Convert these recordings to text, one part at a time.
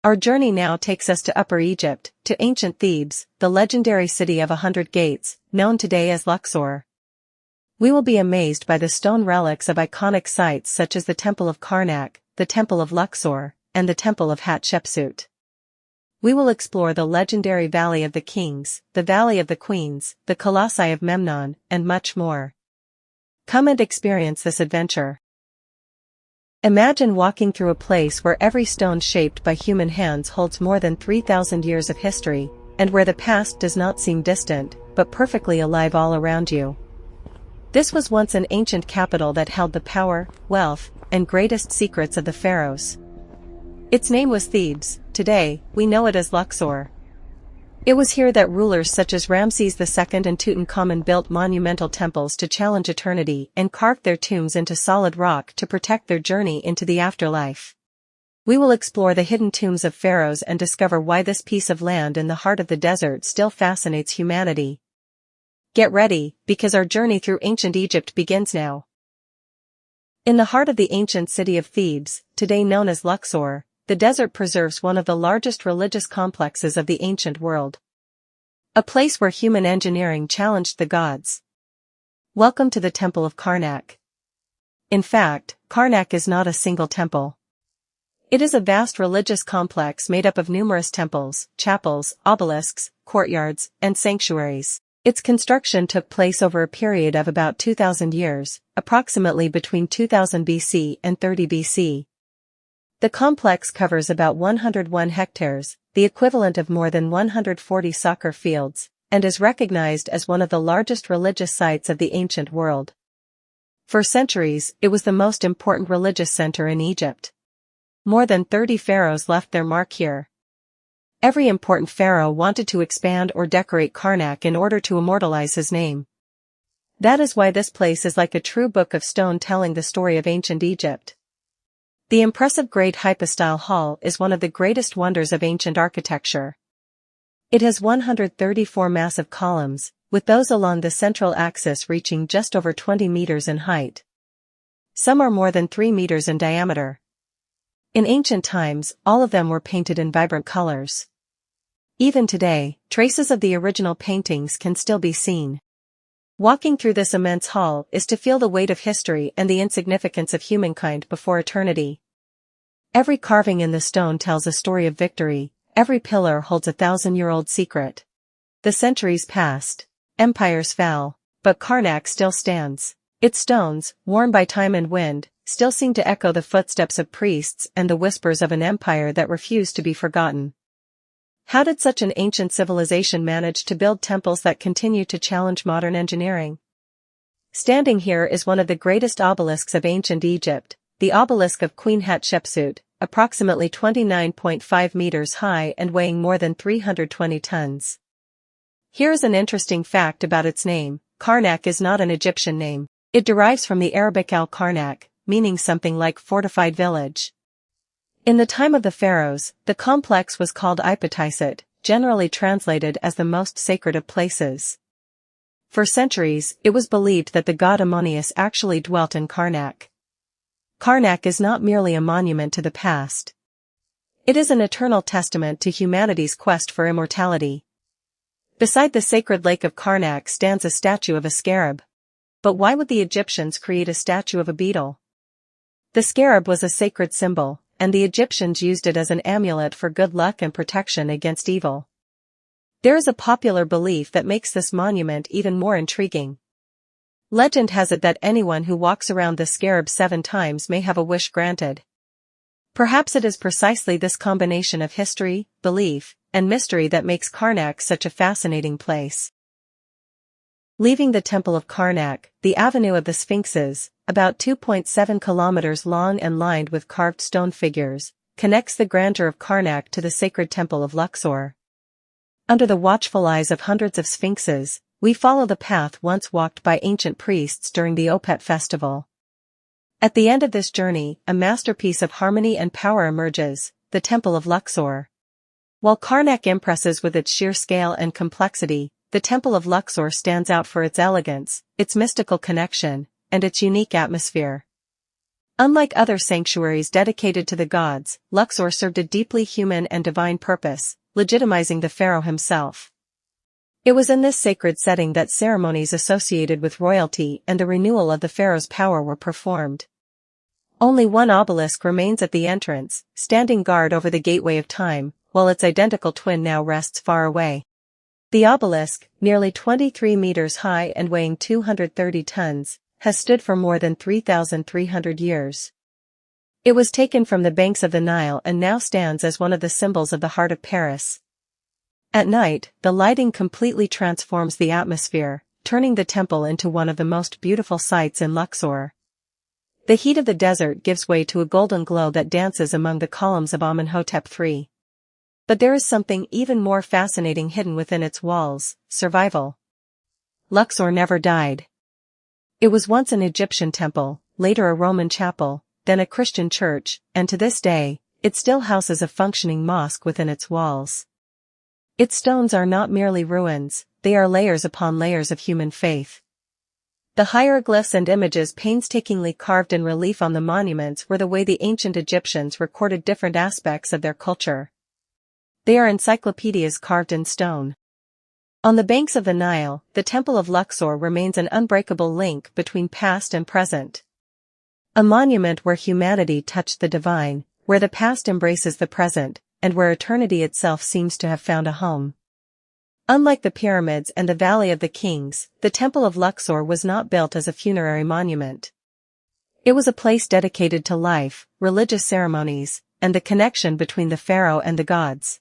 Our journey now takes us to Upper Egypt, to ancient Thebes, the legendary city of 100 gates, known today as Luxor. We will be amazed by the stone relics of iconic sites such as the Temple of Karnak, the Temple of Luxor, and the Temple of Hatshepsut. We will explore the legendary Valley of the Kings, the Valley of the Queens, the Colossi of Memnon, and much more. Come and experience this adventure. Imagine walking through a place where every stone shaped by human hands holds more than 3,000 years of history, and where the past does not seem distant, but perfectly alive all around you. This was once an ancient capital that held the power, wealth, and greatest secrets of the pharaohs. Its name was Thebes. Today, we know it as Luxor. It was here that rulers such as Ramses II and Tutankhamun built monumental temples to challenge eternity and carved their tombs into solid rock to protect their journey into the afterlife. We will explore the hidden tombs of pharaohs and discover why this piece of land in the heart of the desert still fascinates humanity. Get ready, because our journey through ancient Egypt begins now. In the heart of the ancient city of Thebes, today known as Luxor, the desert preserves one of the largest religious complexes of the ancient world. A place where human engineering challenged the gods. Welcome to the Temple of Karnak. In fact, Karnak is not a single temple. It is a vast religious complex made up of numerous temples, chapels, obelisks, courtyards, and sanctuaries. Its construction took place over a period of about 2,000 years, approximately between 2000 BC and 30 BC. The complex covers about 101 hectares, the equivalent of more than 140 soccer fields, and is recognized as one of the largest religious sites of the ancient world. For centuries, it was the most important religious center in Egypt. More than 30 pharaohs left their mark here. Every important pharaoh wanted to expand or decorate Karnak in order to immortalize his name. That is why this place is like a true book of stone telling the story of ancient Egypt. The impressive Great Hypostyle Hall is one of the greatest wonders of ancient architecture. It has 134 massive columns, with those along the central axis reaching just over 20 meters in height. Some are more than 3 meters in diameter. In ancient times, all of them were painted in vibrant colors. Even today, traces of the original paintings can still be seen. Walking through this immense hall is to feel the weight of history and the insignificance of humankind before eternity. Every carving in the stone tells a story of victory, every pillar holds a 1,000-year-old secret. The centuries passed, empires fell, but Karnak still stands. Its stones, worn by time and wind, still seem to echo the footsteps of priests and the whispers of an empire that refused to be forgotten. How did such an ancient civilization manage to build temples that continue to challenge modern engineering? Standing here is one of the greatest obelisks of ancient Egypt, the obelisk of Queen Hatshepsut, approximately 29.5 meters high and weighing more than 320 tons. Here's an interesting fact about its name. Karnak is not an Egyptian name. It derives from the Arabic al-Karnak, meaning something like fortified village. In the time of the pharaohs, the complex was called Hatshepsut, generally translated as the most sacred of places. For centuries, it was believed that the god Ammonius actually dwelt in Karnak. Karnak is not merely a monument to the past. It is an eternal testament to humanity's quest for immortality. Beside the sacred lake of Karnak stands a statue of a scarab. But why would the Egyptians create a statue of a beetle? The scarab was a sacred symbol, and the Egyptians used it as an amulet for good luck and protection against evil. There is a popular belief that makes this monument even more intriguing. Legend has it that anyone who walks around the scarab 7 times may have a wish granted. Perhaps it is precisely this combination of history, belief, and mystery that makes Karnak such a fascinating place. Leaving the Temple of Karnak, the Avenue of the Sphinxes, about 2.7 kilometers long and lined with carved stone figures, connects the grandeur of Karnak to the sacred Temple of Luxor. Under the watchful eyes of hundreds of sphinxes, we follow the path once walked by ancient priests during the Opet festival. At the end of this journey, a masterpiece of harmony and power emerges, the Temple of Luxor. While Karnak impresses with its sheer scale and complexity, the Temple of Luxor stands out for its elegance, its mystical connection, and its unique atmosphere. Unlike other sanctuaries dedicated to the gods, Luxor served a deeply human and divine purpose, legitimizing the pharaoh himself. It was in this sacred setting that ceremonies associated with royalty and the renewal of the pharaoh's power were performed. Only one obelisk remains at the entrance, standing guard over the gateway of time, while its identical twin now rests far away. The obelisk, nearly 23 meters high and weighing 230 tons, has stood for more than 3,300 years. It was taken from the banks of the Nile and now stands as one of the symbols of the heart of Paris. At night, the lighting completely transforms the atmosphere, turning the temple into one of the most beautiful sights in Luxor. The heat of the desert gives way to a golden glow that dances among the columns of Amenhotep III. But there is something even more fascinating hidden within its walls: survival. Luxor never died. It was once an Egyptian temple, later a Roman chapel, then a Christian church, and to this day, it still houses a functioning mosque within its walls. Its stones are not merely ruins, they are layers upon layers of human faith. The hieroglyphs and images painstakingly carved in relief on the monuments were the way the ancient Egyptians recorded different aspects of their culture. They are encyclopedias carved in stone. On the banks of the Nile, the Temple of Luxor remains an unbreakable link between past and present. A monument where humanity touched the divine, where the past embraces the present, and where eternity itself seems to have found a home. Unlike the pyramids and the Valley of the Kings, the Temple of Luxor was not built as a funerary monument. It was a place dedicated to life, religious ceremonies, and the connection between the pharaoh and the gods.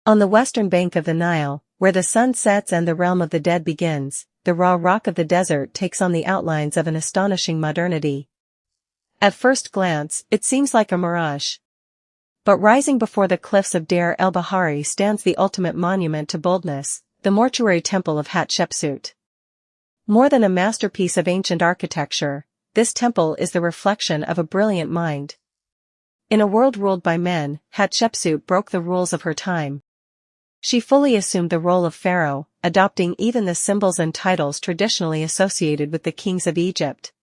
On the western bank of the Nile, where the sun sets and the realm of the dead begins, the raw rock of the desert takes on the outlines of an astonishing modernity. At first glance, it seems like a mirage. But rising before the cliffs of Deir-el-Bahari stands the ultimate monument to boldness, the mortuary temple of Hatshepsut. More than a masterpiece of ancient architecture, this temple is the reflection of a brilliant mind. In a world ruled by men, Hatshepsut broke the rules of her time. She fully assumed the role of pharaoh, adopting even the symbols and titles traditionally associated with the kings of Egypt.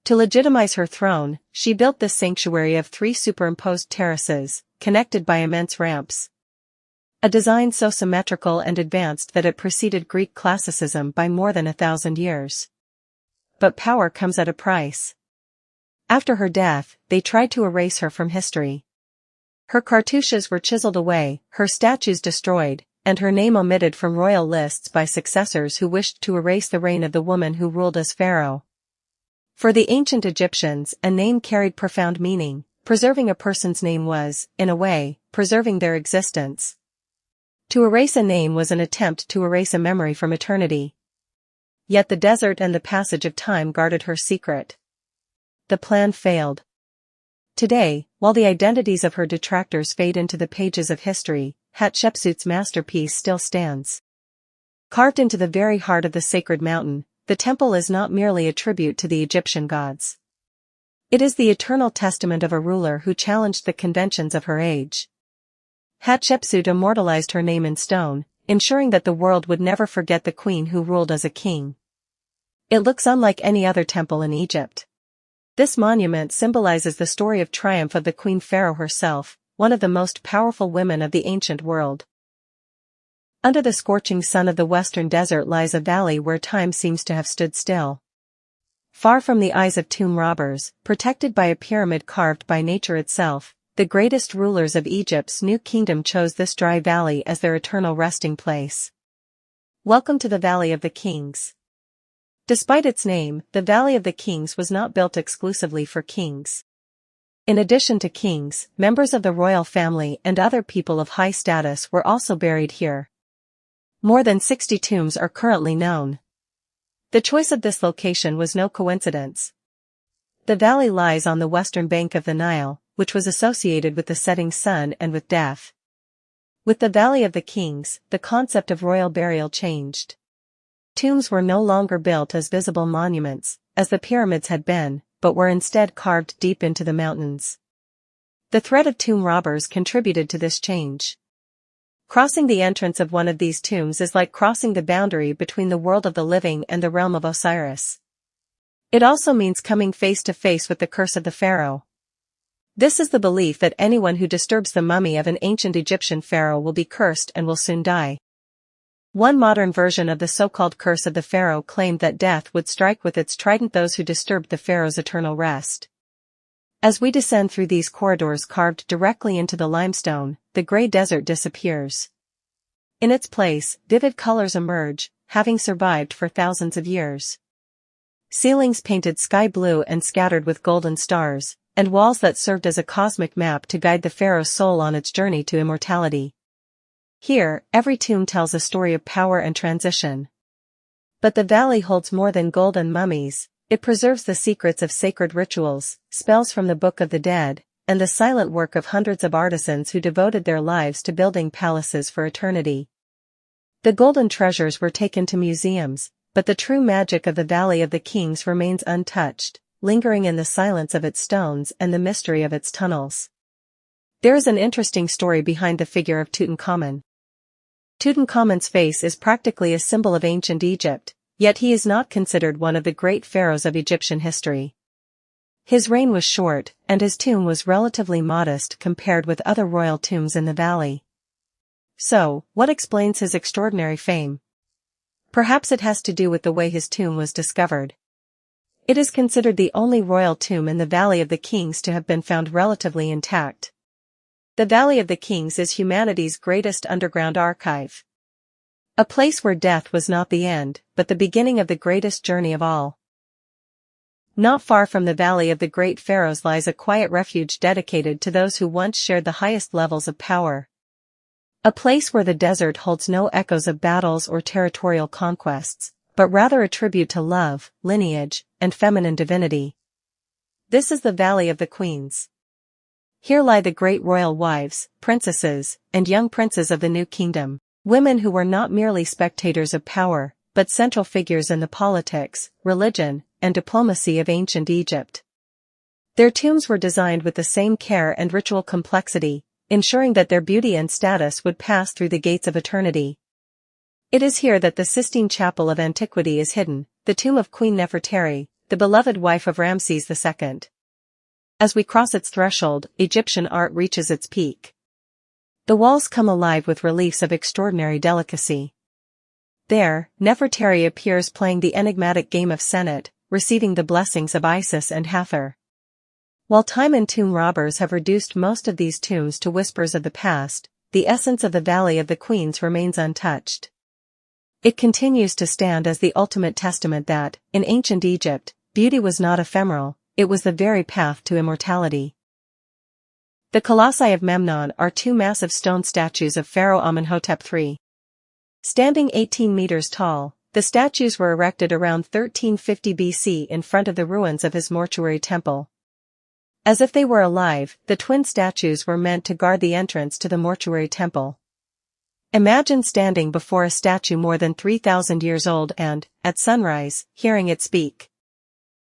To legitimize her throne, she built this sanctuary of 3 superimposed terraces, connected by immense ramps. A design so symmetrical and advanced that it preceded Greek classicism by more than 1,000 years. But power comes at a price. After her death, they tried to erase her from history. Her cartouches were chiseled away, her statues destroyed, and her name omitted from royal lists by successors who wished to erase the reign of the woman who ruled as pharaoh. For the ancient Egyptians, a name carried profound meaning. Preserving a person's name was, in a way, preserving their existence. To erase a name was an attempt to erase a memory from eternity. Yet the desert and the passage of time guarded her secret. The plan failed. Today, while the identities of her detractors fade into the pages of history, Hatshepsut's masterpiece still stands. Carved into the very heart of the sacred mountain, the temple is not merely a tribute to the Egyptian gods. It is the eternal testament of a ruler who challenged the conventions of her age. Hatshepsut immortalized her name in stone, ensuring that the world would never forget the queen who ruled as a king. It looks unlike any other temple in Egypt. This monument symbolizes the story of triumph of the Queen Pharaoh herself, one of the most powerful women of the ancient world. Under the scorching sun of the western desert lies a valley where time seems to have stood still. Far from the eyes of tomb robbers, protected by a pyramid carved by nature itself, the greatest rulers of Egypt's new kingdom chose this dry valley as their eternal resting place. Welcome to the Valley of the Kings. Despite its name, the Valley of the Kings was not built exclusively for kings. In addition to kings, members of the royal family and other people of high status were also buried here. More than 60 tombs are currently known. The choice of this location was no coincidence. The valley lies on the western bank of the Nile, which was associated with the setting sun and with death. With the Valley of the Kings, the concept of royal burial changed. Tombs were no longer built as visible monuments, as the pyramids had been, but were instead carved deep into the mountains. The threat of tomb robbers contributed to this change. Crossing the entrance of one of these tombs is like crossing the boundary between the world of the living and the realm of Osiris. It also means coming face to face with the curse of the pharaoh. This is the belief that anyone who disturbs the mummy of an ancient Egyptian pharaoh will be cursed and will soon die. One modern version of the so-called curse of the pharaoh claimed that death would strike with its trident those who disturbed the pharaoh's eternal rest. As we descend through these corridors carved directly into the limestone, the gray desert disappears. In its place, vivid colors emerge, having survived for thousands of years. Ceilings painted sky blue and scattered with golden stars, and walls that served as a cosmic map to guide the pharaoh's soul on its journey to immortality. Here, every tomb tells a story of power and transition. But the valley holds more than gold and mummies. It preserves the secrets of sacred rituals, spells from the Book of the Dead, and the silent work of hundreds of artisans who devoted their lives to building palaces for eternity. The golden treasures were taken to museums, but the true magic of the Valley of the Kings remains untouched, lingering in the silence of its stones and the mystery of its tunnels. There is an interesting story behind the figure of Tutankhamun. Tutankhamun's face is practically a symbol of ancient Egypt, yet he is not considered one of the great pharaohs of Egyptian history. His reign was short, and his tomb was relatively modest compared with other royal tombs in the valley. So, what explains his extraordinary fame? Perhaps it has to do with the way his tomb was discovered. It is considered the only royal tomb in the Valley of the Kings to have been found relatively intact. The Valley of the Kings is humanity's greatest underground archive. A place where death was not the end, but the beginning of the greatest journey of all. Not far from the Valley of the Great Pharaohs lies a quiet refuge dedicated to those who once shared the highest levels of power. A place where the desert holds no echoes of battles or territorial conquests, but rather a tribute to love, lineage, and feminine divinity. This is the Valley of the Queens. Here lie the great royal wives, princesses, and young princes of the new kingdom, women who were not merely spectators of power, but central figures in the politics, religion, and diplomacy of ancient Egypt. Their tombs were designed with the same care and ritual complexity, ensuring that their beauty and status would pass through the gates of eternity. It is here that the Sistine Chapel of Antiquity is hidden, the tomb of Queen Nefertari, the beloved wife of Ramses II. As we cross its threshold, Egyptian art reaches its peak. The walls come alive with reliefs of extraordinary delicacy. There, Nefertari appears playing the enigmatic game of Senet, receiving the blessings of Isis and Hathor. While time and tomb robbers have reduced most of these tombs to whispers of the past, the essence of the Valley of the Queens remains untouched. It continues to stand as the ultimate testament that, in ancient Egypt, beauty was not ephemeral, it was the very path to immortality. The Colossi of Memnon are two massive stone statues of Pharaoh Amenhotep III. Standing 18 meters tall, the statues were erected around 1350 BC in front of the ruins of his mortuary temple. As if they were alive, the twin statues were meant to guard the entrance to the mortuary temple. Imagine standing before a statue more than 3,000 years old and, at sunrise, hearing it speak.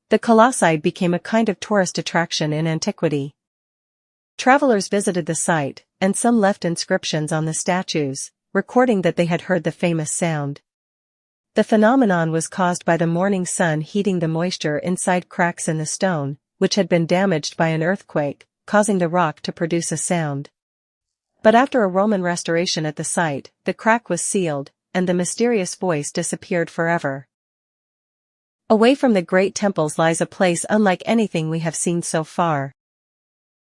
The colossi became a kind of tourist attraction in antiquity. Travelers visited the site, and some left inscriptions on the statues, recording that they had heard the famous sound. The phenomenon was caused by the morning sun heating the moisture inside cracks in the stone, which had been damaged by an earthquake, causing the rock to produce a sound. But after a Roman restoration at the site, the crack was sealed, and the mysterious voice disappeared forever. Away from the great temples lies a place unlike anything we have seen so far.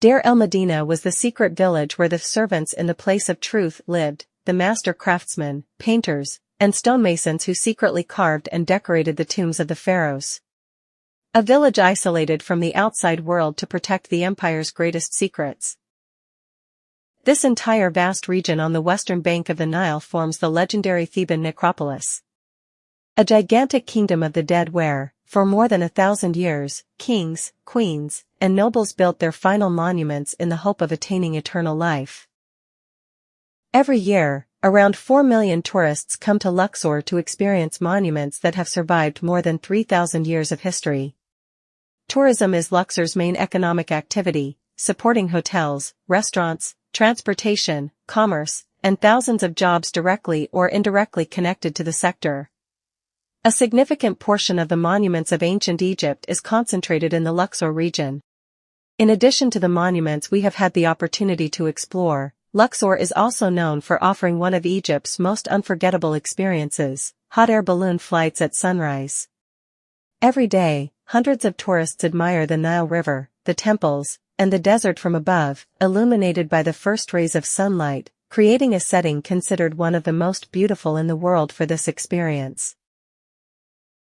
DeirEl-Medina was the secret village where the servants in the place of truth lived, the master craftsmen, painters, and stonemasons who secretly carved and decorated the tombs of the pharaohs. A village isolated from the outside world to protect the empire's greatest secrets. This entire vast region on the western bank of the Nile forms the legendary Theban Necropolis. A gigantic kingdom of the dead where, for more than 1,000 years, kings, queens, and nobles built their final monuments in the hope of attaining eternal life. Every year, around 4 million tourists come to Luxor to experience monuments that have survived more than 3,000 years of history. Tourism is Luxor's main economic activity, supporting hotels, restaurants, transportation, commerce, and thousands of jobs directly or indirectly connected to the sector. A significant portion of the monuments of ancient Egypt is concentrated in the Luxor region. In addition to the monuments we have had the opportunity to explore, Luxor is also known for offering one of Egypt's most unforgettable experiences: hot air balloon flights at sunrise. Every day, hundreds of tourists admire the Nile River, the temples, and the desert from above, illuminated by the first rays of sunlight, creating a setting considered one of the most beautiful in the world for this experience.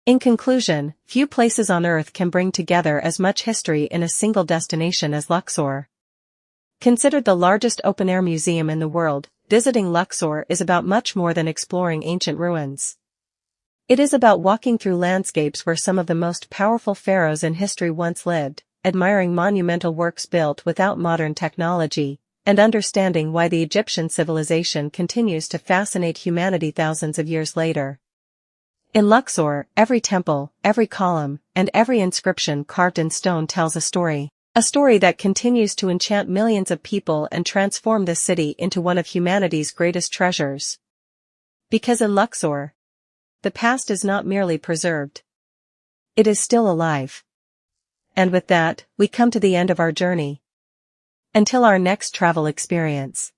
In conclusion, few places on Earth can bring together as much history in a single destination as Luxor. Considered the largest open-air museum in the world, visiting Luxor is about much more than exploring ancient ruins. It is about walking through landscapes where some of the most powerful pharaohs in history once lived, admiring monumental works built without modern technology, and understanding why the Egyptian civilization continues to fascinate humanity thousands of years later. In Luxor, every temple, every column, and every inscription carved in stone tells a story that continues to enchant millions of people and transform this city into one of humanity's greatest treasures. Because in Luxor, the past is not merely preserved. It is still alive. And with that, we come to the end of our journey. Until our next travel experience.